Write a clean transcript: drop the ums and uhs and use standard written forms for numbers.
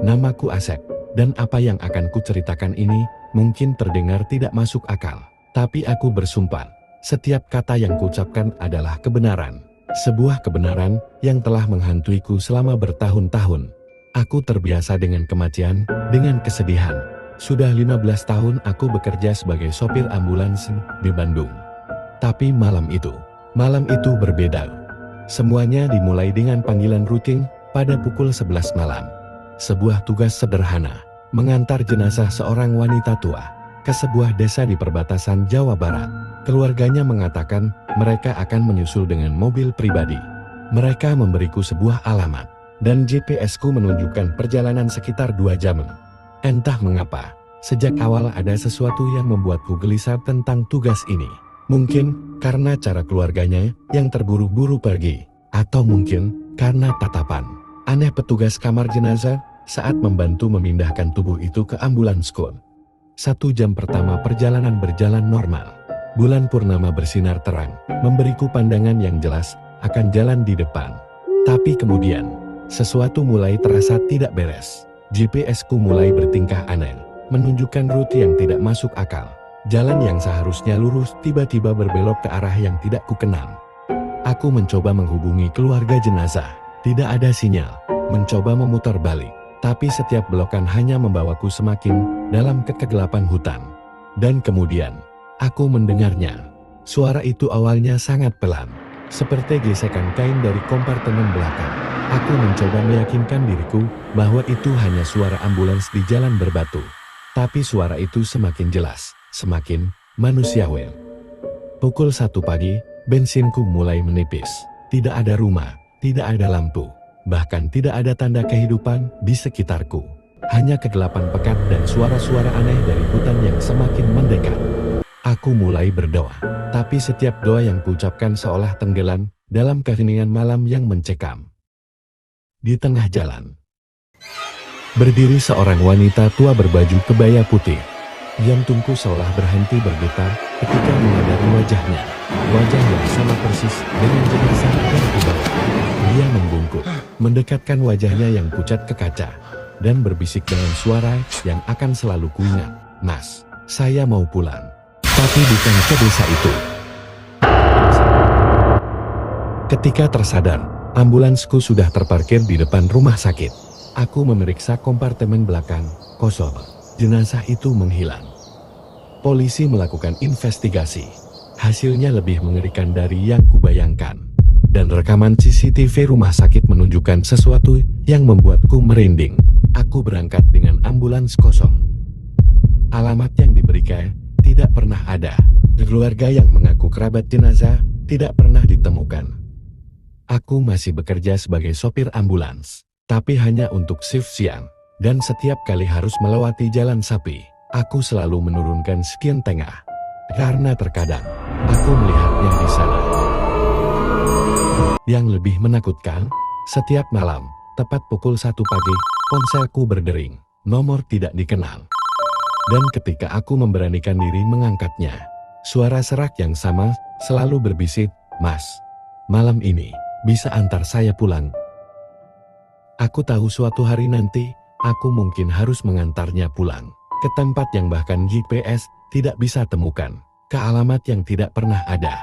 Namaku Asep, dan apa yang akan kuceritakan ini mungkin terdengar tidak masuk akal. Tapi aku bersumpah, setiap kata yang kuucapkan adalah kebenaran. Sebuah kebenaran yang telah menghantuiku selama bertahun-tahun. Aku terbiasa dengan kematian, dengan kesedihan. Sudah 15 tahun aku bekerja sebagai sopir ambulans di Bandung. Tapi malam itu berbeda. Semuanya dimulai dengan panggilan rutin pada pukul 11 malam. Sebuah tugas sederhana, mengantar jenazah seorang wanita tua ke sebuah desa di perbatasan Jawa Barat. Keluarganya mengatakan mereka akan menyusul dengan mobil pribadi. Mereka memberiku sebuah alamat, dan GPS-ku menunjukkan perjalanan sekitar 2 jam. Entah mengapa, sejak awal ada sesuatu yang membuatku gelisah tentang tugas ini. Mungkin karena cara keluarganya yang terburu-buru pergi, atau mungkin karena tatapan aneh petugas kamar jenazah saat membantu memindahkan tubuh itu ke ambulansku. 1 jam pertama perjalanan berjalan normal. Bulan purnama bersinar terang, memberiku pandangan yang jelas akan jalan di depan. Tapi kemudian, sesuatu mulai terasa tidak beres. GPS-ku mulai bertingkah aneh, menunjukkan rute yang tidak masuk akal. Jalan yang seharusnya lurus tiba-tiba berbelok ke arah yang tidak kukenal. Aku mencoba menghubungi keluarga jenazah. Tidak ada sinyal. Mencoba memutar balik. Tapi setiap belokan hanya membawaku semakin dalam kegelapan hutan. Dan kemudian, aku mendengarnya. Suara itu awalnya sangat pelan, seperti gesekan kain dari kompartemen belakang. Aku mencoba meyakinkan diriku bahwa itu hanya suara ambulans di jalan berbatu. Tapi suara itu semakin jelas, semakin manusiawi. Pukul 1 pagi, bensinku mulai menipis. Tidak ada rumah, tidak ada lampu, bahkan tidak ada tanda kehidupan di sekitarku. Hanya kegelapan pekat dan suara-suara aneh dari hutan yang semakin mendekat. Aku mulai berdoa, tapi setiap doa yang kuucapkan seolah tenggelam dalam keheningan malam yang mencekam. Di tengah jalan, berdiri seorang wanita tua berbaju kebaya putih. Jantungku seolah berhenti berdetar ketika menyadari wajahnya. Wajah yang sama persis dengan jenazah yang kubawa. Dia membungkuk, mendekatkan wajahnya yang pucat ke kaca, dan berbisik dengan suara yang akan selalu kuingat. "Mas, saya mau pulang. Tapi bukan ke desa itu." Ketika tersadar, ambulansku sudah terparkir di depan rumah sakit. Aku memeriksa kompartemen belakang, kosong. Jenazah itu menghilang. Polisi melakukan investigasi. Hasilnya lebih mengerikan dari yang kubayangkan. Dan rekaman CCTV rumah sakit menunjukkan sesuatu yang membuatku merinding. Aku berangkat dengan ambulans kosong. Alamat yang diberikan tidak pernah ada. Keluarga yang mengaku kerabat jenazah tidak pernah ditemukan. Aku masih bekerja sebagai sopir ambulans, tapi hanya untuk shift siang. Dan setiap kali harus melewati jalan sapi, aku selalu menurunkan sekian tengah. Karena terkadang, aku melihatnya di sana. Yang lebih menakutkan, setiap malam, tepat pukul 1 pagi, ponselku berdering, nomor tidak dikenal. Dan ketika aku memberanikan diri mengangkatnya, suara serak yang sama selalu berbisik, "Mas, malam ini bisa antar saya pulang?" Aku tahu suatu hari nanti, aku mungkin harus mengantarnya pulang ke tempat yang bahkan GPS tidak bisa temukan, ke alamat yang tidak pernah ada.